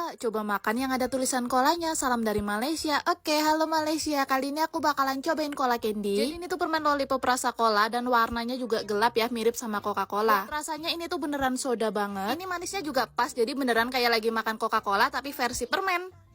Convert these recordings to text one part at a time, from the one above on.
Kak, coba makan yang ada tulisan kolanya. Salam dari Malaysia. Oke, halo Malaysia. Kali ini aku bakalan cobain cola candy. Jadi ini tuh permen lollipop rasa cola dan warnanya juga gelap ya, mirip sama Coca-Cola. Rasanya ini tuh beneran soda banget. Ini manisnya juga pas, jadi beneran kayak lagi makan Coca-Cola tapi versi permen.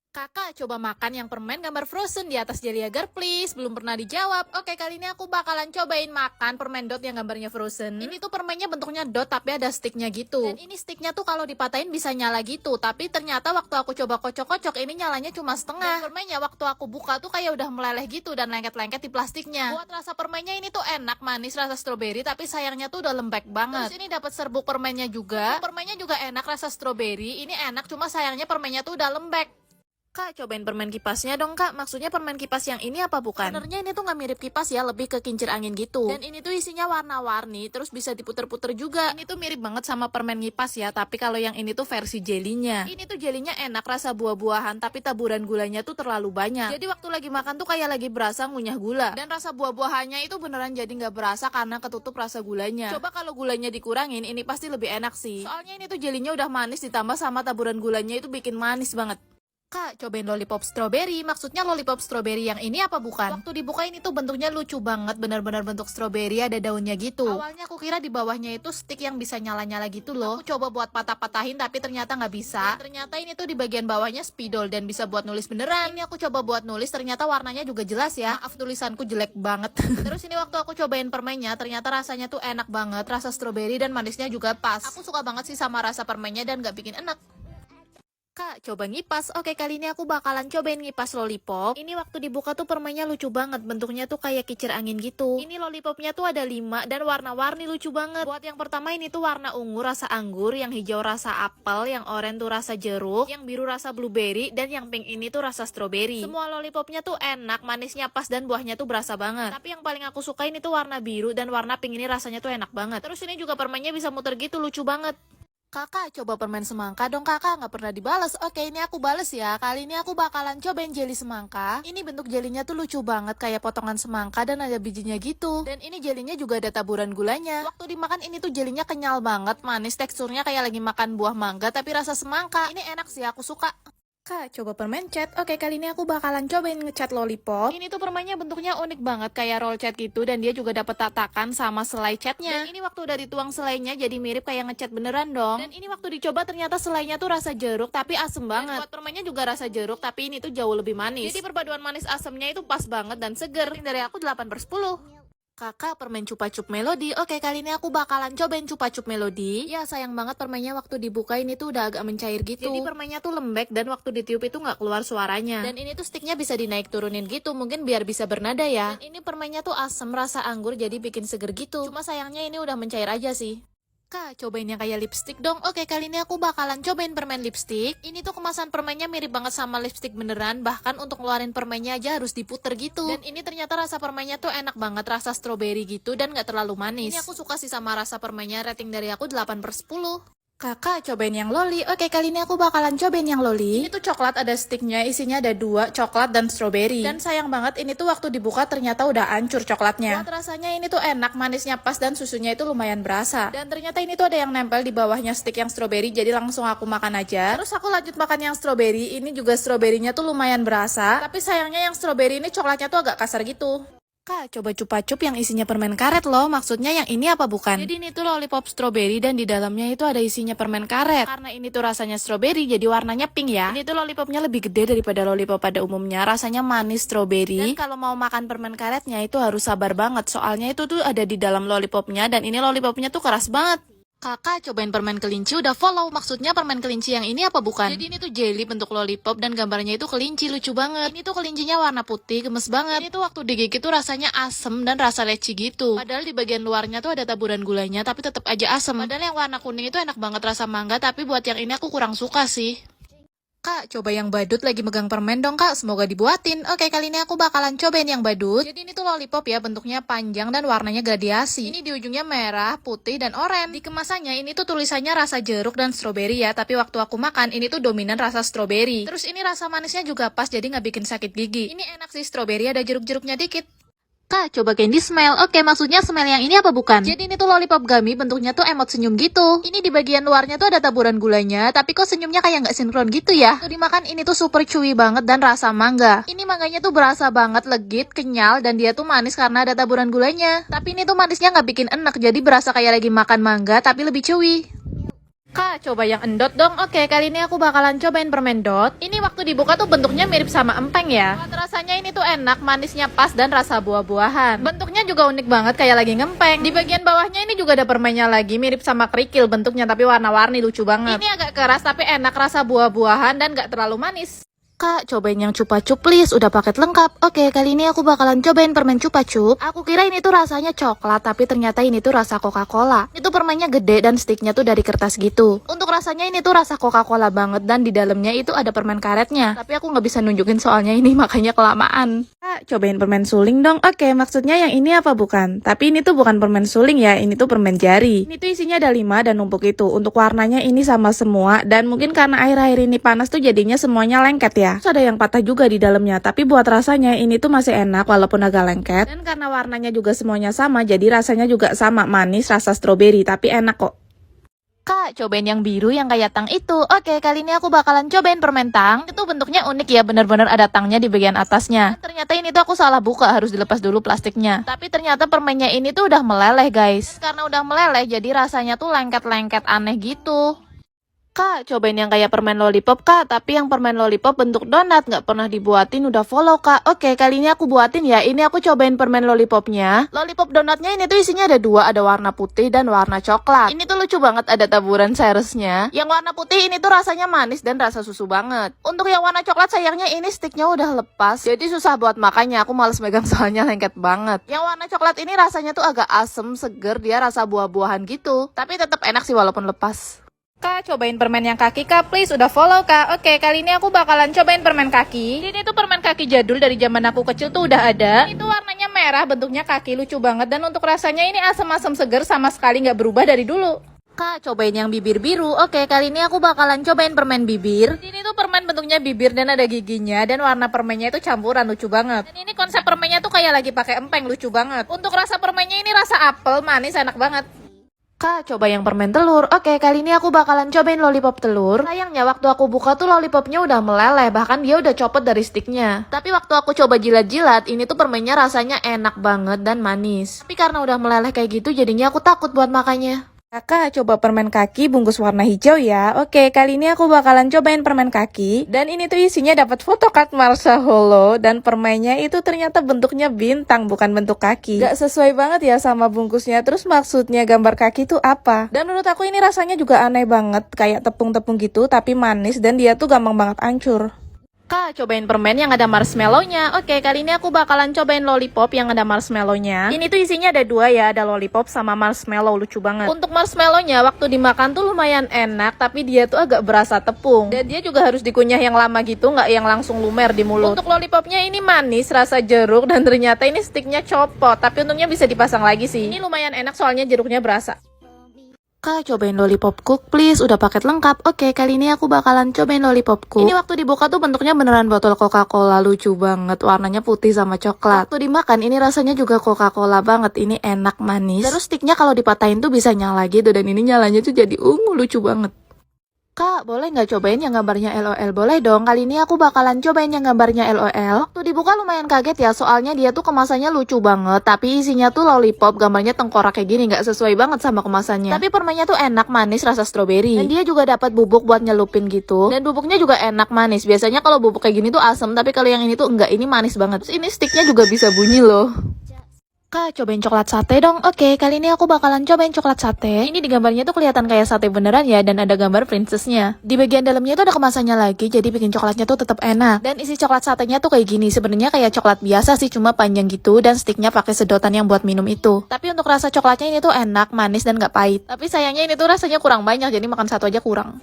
Kakak, coba makan yang permen gambar frozen di atas jelly agar please. Belum pernah dijawab. Oke, kali ini aku bakalan cobain makan permen dot yang gambarnya frozen. Ini tuh permennya bentuknya dot tapi ada sticknya gitu. Dan ini sticknya tuh kalau dipatahin bisa nyala gitu. Tapi ternyata waktu aku coba kocok-kocok ini nyalanya cuma setengah. Dan permennya waktu aku buka tuh kayak udah meleleh gitu dan lengket-lengket di plastiknya. Buat rasa permennya ini tuh enak, manis, rasa stroberi. Tapi sayangnya tuh udah lembek banget. Terus ini dapat serbuk permennya juga. Permennya juga enak, rasa stroberi. Ini enak, cuma sayangnya permennya tuh udah lembek. Kak, cobain permen kipasnya dong kak. Maksudnya permen kipas yang ini apa bukan? Sebenarnya ini tuh nggak mirip kipas ya, lebih ke kincir angin gitu. Dan ini tuh isinya warna-warni, terus bisa diputer-puter juga. Ini tuh mirip banget sama permen kipas ya, tapi kalau yang ini tuh versi jelinya. Ini tuh jelinya enak, rasa buah-buahan, tapi taburan gulanya tuh terlalu banyak. Jadi waktu lagi makan tuh kayak lagi berasa ngunyah gula. Dan rasa buah-buahannya itu beneran jadi nggak berasa karena ketutup rasa gulanya. Coba kalau gulanya dikurangin, ini pasti lebih enak sih. Soalnya ini tuh jelinya udah manis ditambah sama taburan gulanya itu bikin manis banget. Kak, cobain lollipop strawberry. Maksudnya lollipop strawberry yang ini apa bukan? Waktu dibuka ini tuh bentuknya lucu banget, benar-benar bentuk strawberry, ada daunnya gitu. Awalnya aku kira di bawahnya itu stick yang bisa nyala-nyala gitu loh. Aku coba buat patah-patahin tapi ternyata nggak bisa. Dan ternyata ini tuh di bagian bawahnya spidol dan bisa buat nulis beneran. Ini aku coba buat nulis, ternyata warnanya juga jelas ya. Maaf tulisanku jelek banget. Terus ini waktu aku cobain permennya, ternyata rasanya tuh enak banget. Rasa strawberry dan manisnya juga pas. Aku suka banget sih sama rasa permennya dan nggak bikin enak. Kak, coba ngipas. Oke, kali ini aku bakalan cobain ngipas lollipop. Ini waktu dibuka tuh permennya lucu banget. Bentuknya tuh kayak kicir angin gitu. Ini lollipopnya tuh ada 5 dan warna-warni lucu banget. Buat yang pertama ini tuh warna ungu rasa anggur, yang hijau rasa apel, yang oranye tuh rasa jeruk, yang biru rasa blueberry, dan yang pink ini tuh rasa strawberry. Semua lollipopnya tuh enak, manisnya pas dan buahnya tuh berasa banget. Tapi yang paling aku suka ini tuh warna biru dan warna pink ini rasanya tuh enak banget. Terus ini juga permennya bisa muter gitu, lucu banget. Kakak, coba permen semangka dong kakak, nggak pernah dibales. Oke, ini aku bales ya. Kali ini aku bakalan cobain jelly semangka. Ini bentuk jelinya tuh lucu banget, kayak potongan semangka dan ada bijinya gitu. Dan ini jelinya juga ada taburan gulanya. Waktu dimakan ini tuh jelinya kenyal banget, manis, teksturnya kayak lagi makan buah mangga tapi rasa semangka. Ini enak sih, aku suka. Kak, coba permen cat. Oke, kali ini aku bakalan cobain ngecat lollipop. Ini tuh permennya bentuknya unik banget, kayak roll cat gitu. Dan dia juga dapat tatakan sama selai catnya. Dan ini waktu udah dituang selainya jadi mirip kayak ngecat beneran dong. Dan ini waktu dicoba ternyata selainya tuh rasa jeruk tapi asem banget. Dan buat permennya juga rasa jeruk tapi ini tuh jauh lebih manis. Jadi perpaduan manis asemnya itu pas banget dan seger. Dari aku 8/10. Kakak, permen cupa-cup melodi. Oke, kali ini aku bakalan cobain cupa-cup melodi. Ya, sayang banget permennya waktu dibuka ini tuh udah agak mencair gitu. Jadi permennya tuh lembek dan waktu ditiup itu nggak keluar suaranya. Dan ini tuh sticknya bisa dinaik turunin gitu, mungkin biar bisa bernada ya. Dan ini permennya tuh asem rasa anggur jadi bikin seger gitu. Cuma sayangnya ini udah mencair aja sih. Kak, cobain yang kayak lipstick dong. Oke, kali ini aku bakalan cobain permen lipstick. Ini tuh kemasan permennya mirip banget sama lipstick beneran. Bahkan untuk ngeluarin permennya aja harus diputer gitu. Dan ini ternyata rasa permennya tuh enak banget. Rasa stroberi gitu dan gak terlalu manis. Ini aku suka sih sama rasa permennya. Rating dari aku 8/10. Kakak, cobain yang loli. Oke, kali ini aku bakalan cobain yang loli. Ini tuh coklat, ada sticknya, isinya ada 2, coklat dan strawberry. Dan sayang banget ini tuh waktu dibuka ternyata udah hancur coklatnya. Buat rasanya ini tuh enak, manisnya pas dan susunya itu lumayan berasa. Dan ternyata ini tuh ada yang nempel di bawahnya stick yang strawberry, jadi langsung aku makan aja. Terus aku lanjut makan yang strawberry. Ini juga stroberinya tuh lumayan berasa. Tapi sayangnya yang strawberry ini coklatnya tuh agak kasar gitu. Kak, coba cupa-cup yang isinya permen karet loh. Maksudnya yang ini apa bukan? Jadi ini tuh lollipop strawberry dan di dalamnya itu ada isinya permen karet. Karena ini tuh rasanya strawberry jadi warnanya pink ya. Ini tuh lollipopnya lebih gede daripada lollipop pada umumnya. Rasanya manis strawberry. Dan kalau mau makan permen karetnya itu harus sabar banget. Soalnya itu tuh ada di dalam lollipopnya dan ini lollipopnya tuh keras banget. Kakak, cobain permen kelinci udah follow. Maksudnya permen kelinci yang ini apa bukan? Jadi ini tuh jelly bentuk lollipop dan gambarnya itu kelinci, lucu banget. Ini tuh kelincinya warna putih, gemes banget. Ini tuh waktu digigit tuh rasanya asem dan rasa leci gitu. Padahal di bagian luarnya tuh ada taburan gulanya tapi tetap aja asem. Padahal yang warna kuning itu enak banget rasa mangga, tapi buat yang ini aku kurang suka sih. Kak, coba yang badut lagi megang permen dong kak, semoga dibuatin. Oke, kali ini aku bakalan cobain yang badut. Jadi ini tuh lollipop ya, bentuknya panjang dan warnanya gradiasi. Ini di ujungnya merah, putih, dan oranye. Di kemasannya ini tuh tulisannya rasa jeruk dan stroberi ya, tapi waktu aku makan ini tuh dominan rasa stroberi. Terus ini rasa manisnya juga pas, jadi nggak bikin sakit gigi. Ini enak sih stroberi, ada jeruk-jeruknya dikit. Kak, coba Candy smell. Oke, maksudnya smell yang ini apa bukan? Jadi ini tuh lollipop gummy, bentuknya tuh emot senyum gitu. Ini di bagian luarnya tuh ada taburan gulanya, tapi kok senyumnya kayak nggak sinkron gitu ya. Tuh dimakan ini tuh super chewy banget dan rasa mangga. Ini mangganya tuh berasa banget, legit, kenyal, dan dia tuh manis karena ada taburan gulanya. Tapi ini tuh manisnya nggak bikin enak, jadi berasa kayak lagi makan mangga, tapi lebih chewy. Kak, coba yang endot dong. Oke, kali ini aku bakalan cobain permen dot. Ini waktu dibuka tuh bentuknya mirip sama empeng ya. Buat rasanya ini tuh enak, manisnya pas dan rasa buah-buahan. Bentuknya juga unik banget kayak lagi ngempeng. Di bagian bawahnya ini juga ada permennya lagi, mirip sama kerikil bentuknya tapi warna-warni, lucu banget. Ini agak keras tapi enak, rasa buah-buahan dan gak terlalu manis. Kak, cobain yang Chupa Chup please, udah paket lengkap. Oke, kali ini aku bakalan cobain permen Chupa Chup. Aku kira ini tuh rasanya coklat, tapi ternyata ini tuh rasa Coca-Cola. Itu permennya gede dan sticknya tuh dari kertas gitu. Untuk rasanya ini tuh rasa Coca-Cola banget dan di dalamnya itu ada permen karetnya. Tapi aku nggak bisa nunjukin soalnya ini makanya kelamaan. Kak, cobain permen suling dong. Oke, maksudnya yang ini apa bukan? Tapi ini tuh bukan permen suling ya, ini tuh permen jari. Ini tuh isinya ada 5 dan numpuk itu. Untuk warnanya ini sama semua dan mungkin karena air-air ini panas tuh jadinya semuanya lengket ya. Terus ada yang patah juga di dalamnya, tapi buat rasanya ini tuh masih enak walaupun agak lengket. Dan karena warnanya juga semuanya sama, jadi rasanya juga sama, manis, rasa stroberi, tapi enak kok. Kak, cobain yang biru yang kayak tang itu. Oke, kali ini aku bakalan cobain permen tang. Itu bentuknya unik ya, bener-bener ada tangnya di bagian atasnya. Dan ternyata ini tuh aku salah buka, harus dilepas dulu plastiknya. Tapi ternyata permennya ini tuh udah meleleh guys. Dan karena udah meleleh, jadi rasanya tuh lengket-lengket aneh gitu. Kak, cobain yang kayak permen lollipop kak, tapi yang permen lollipop bentuk donat, nggak pernah dibuatin, udah follow kak. Oke, kali ini aku buatin ya, ini aku cobain permen lollipopnya. Lollipop donatnya ini tuh isinya ada 2, ada warna putih dan warna coklat. Ini tuh lucu banget, ada taburan seresnya. Yang warna putih ini tuh rasanya manis dan rasa susu banget. Untuk yang warna coklat sayangnya ini sticknya udah lepas, jadi susah buat makannya, aku males megang soalnya lengket banget. Yang warna coklat ini rasanya tuh agak asem, seger, dia rasa buah-buahan gitu. Tapi tetap enak sih walaupun lepas. Kak, cobain permen yang kaki kak, please, udah follow kak. Oke, kali ini aku bakalan cobain permen kaki. Ini tuh permen kaki jadul dari zaman aku kecil tuh udah ada. Ini tuh warnanya merah, bentuknya kaki, lucu banget. Dan untuk rasanya ini asam-asam seger, sama sekali nggak berubah dari dulu. Kak, cobain yang bibir biru. Oke, kali ini aku bakalan cobain permen bibir. Ini tuh permen bentuknya bibir dan ada giginya. Dan warna permennya itu campuran, lucu banget. Dan ini konsep permennya tuh kayak lagi pakai empeng, lucu banget. Untuk rasa permennya ini rasa apel, manis, enak banget. Kak, coba yang permen telur. Oke, kali ini aku bakalan cobain lollipop telur. Sayangnya waktu aku buka tuh lollipopnya udah meleleh, bahkan dia udah copot dari sticknya. Tapi waktu aku coba jilat-jilat, ini tuh permennya rasanya enak banget dan manis. Tapi karena udah meleleh kayak gitu, jadinya aku takut buat makannya. Kakak, coba permen kaki bungkus warna hijau ya. Oke, kali ini aku bakalan cobain permen kaki. Dan ini tuh isinya dapat photocard Marsha Holo. Dan permennya itu ternyata bentuknya bintang, bukan bentuk kaki. Gak sesuai banget ya sama bungkusnya. Terus maksudnya gambar kaki itu apa? Dan menurut aku ini rasanya juga aneh banget. Kayak tepung-tepung gitu, tapi manis. Dan dia tuh gampang banget hancur. Kak, cobain permen yang ada marshmallow-nya. Oke, kali ini aku bakalan cobain lollipop yang ada marshmallow-nya. Ini tuh isinya ada 2 ya, ada lollipop sama marshmallow, lucu banget. Untuk marshmallow-nya waktu dimakan tuh lumayan enak, tapi dia tuh agak berasa tepung. Dan dia juga harus dikunyah yang lama gitu, nggak yang langsung lumer di mulut. Untuk lollipopnya ini manis, rasa jeruk, dan ternyata ini sticknya copot. Tapi untungnya bisa dipasang lagi sih. Ini lumayan enak soalnya jeruknya berasa. Kak, cobain lollipop cook please, udah paket lengkap. Oke, kali ini aku bakalan cobain lollipop cook. Ini waktu dibuka tuh bentuknya beneran botol Coca-Cola, lucu banget. Warnanya putih sama coklat. Waktu dimakan ini rasanya juga Coca-Cola banget. Ini enak, manis. Terus sticknya kalau dipatahin tuh bisa nyala gitu, dan ini nyalanya tuh jadi ungu, lucu banget. Kak, boleh nggak cobain yang gambarnya LOL? Boleh dong, kali ini aku bakalan cobain yang gambarnya LOL. Waktu dibuka lumayan kaget ya, soalnya dia tuh kemasannya lucu banget. Tapi isinya tuh lollipop, gambarnya tengkorak kayak gini, nggak sesuai banget sama kemasannya. Tapi permennya tuh enak, manis, rasa stroberi. Dan dia juga dapat bubuk buat nyelupin gitu. Dan bubuknya juga enak, manis. Biasanya kalau bubuk kayak gini tuh asem, tapi kalau yang ini tuh enggak, ini manis banget. Terus ini sticknya juga bisa bunyi loh. Kak, cobain coklat sate dong. Oke, kali ini aku bakalan cobain coklat sate. Ini di gambarnya tuh kelihatan kayak sate beneran ya, dan ada gambar princessnya. Di bagian dalamnya tuh ada kemasannya lagi, jadi bikin coklatnya tuh tetap enak. Dan isi coklat satenya tuh kayak gini. Sebenarnya kayak coklat biasa sih, cuma panjang gitu, dan sticknya pakai sedotan yang buat minum itu. Tapi untuk rasa coklatnya ini tuh enak, manis, dan gak pahit. Tapi sayangnya ini tuh rasanya kurang banyak, jadi makan satu aja kurang.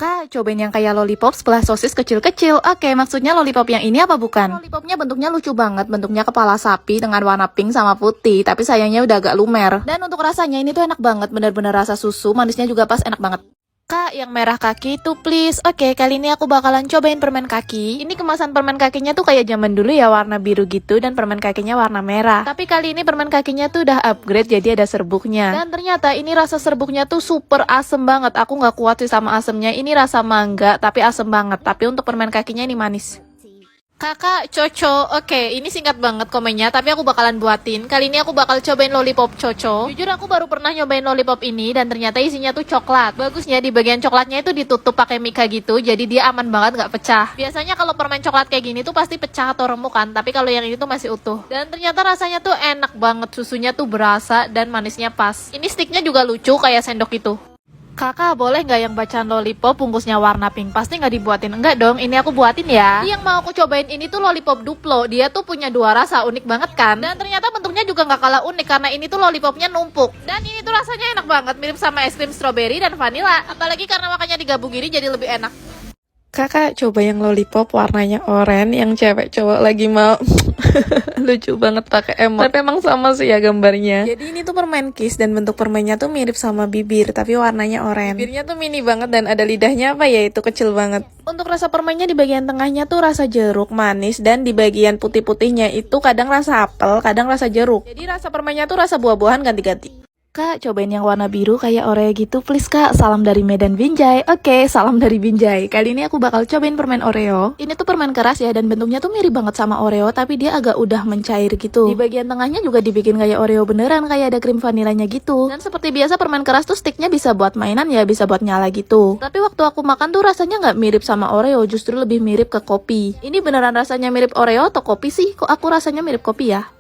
Kak, cobain yang kayak lollipop sebelah sosis kecil-kecil. Oke, maksudnya lollipop yang ini apa bukan? Lollipopnya bentuknya lucu banget, bentuknya kepala sapi dengan warna pink sama putih, tapi sayangnya udah agak lumer. Dan untuk rasanya ini tuh enak banget, bener-bener rasa susu, manisnya juga pas, enak banget. Kak, yang merah kaki itu please. Oke, kali ini aku bakalan cobain permen kaki. Ini kemasan permen kakinya tuh kayak zaman dulu ya, warna biru gitu, dan permen kakinya warna merah. Tapi kali ini permen kakinya tuh udah upgrade, jadi ada serbuknya. Dan ternyata ini rasa serbuknya tuh super asem banget. Aku nggak kuat sih sama asemnya. Ini rasa mangga, tapi asem banget. Tapi untuk permen kakinya ini manis. Kakak Coco, oke ini singkat banget komennya, tapi aku bakalan buatin. Kali ini aku bakal cobain lollipop Coco. Jujur aku baru pernah nyobain lollipop ini dan ternyata isinya tuh coklat. Bagusnya di bagian coklatnya itu ditutup pakai mika gitu, jadi dia aman banget nggak pecah. Biasanya kalau permen coklat kayak gini tuh pasti pecah atau remuk kan, tapi kalau yang ini tuh masih utuh. Dan ternyata rasanya tuh enak banget, susunya tuh berasa dan manisnya pas. Ini sticknya juga lucu kayak sendok itu. Kakak boleh nggak yang bacaan lollipop bungkusnya warna pink? Pasti nggak dibuatin. Enggak dong, ini aku buatin ya. Yang mau aku cobain ini tuh lollipop Duplo. Dia tuh punya dua rasa, unik banget kan? Dan ternyata bentuknya juga nggak kalah unik karena ini tuh lollipopnya numpuk. Dan ini tuh rasanya enak banget, mirip sama es krim strawberry dan vanilla. Apalagi karena makanya digabung gini jadi lebih enak. Kakak coba yang lollipop warnanya oranye, yang cewek cowok lagi mau lucu banget pakai emot. Tapi emang sama sih ya gambarnya. Jadi ini tuh permen kiss dan bentuk permennya tuh mirip sama bibir, tapi warnanya oranye. Bibirnya tuh mini banget dan ada lidahnya apa ya, itu kecil banget. Untuk rasa permennya di bagian tengahnya tuh rasa jeruk manis, dan di bagian putih-putihnya itu kadang rasa apel, kadang rasa jeruk. Jadi rasa permennya tuh rasa buah-buahan ganti-ganti. Kak, cobain yang warna biru kayak Oreo gitu please kak. Salam dari Medan Binjai. Oke, salam dari Binjai. Kali ini aku bakal cobain permen Oreo. Ini tuh permen keras ya, dan bentuknya tuh mirip banget sama Oreo, tapi dia agak udah mencair gitu. Di bagian tengahnya juga dibikin kayak Oreo beneran, kayak ada krim vanilanya gitu. Dan seperti biasa permen keras tuh sticknya bisa buat mainan ya, bisa buat nyala gitu. Tapi waktu aku makan tuh rasanya nggak mirip sama Oreo, justru lebih mirip ke kopi. Ini beneran rasanya mirip Oreo atau kopi sih? Kok aku rasanya mirip kopi ya?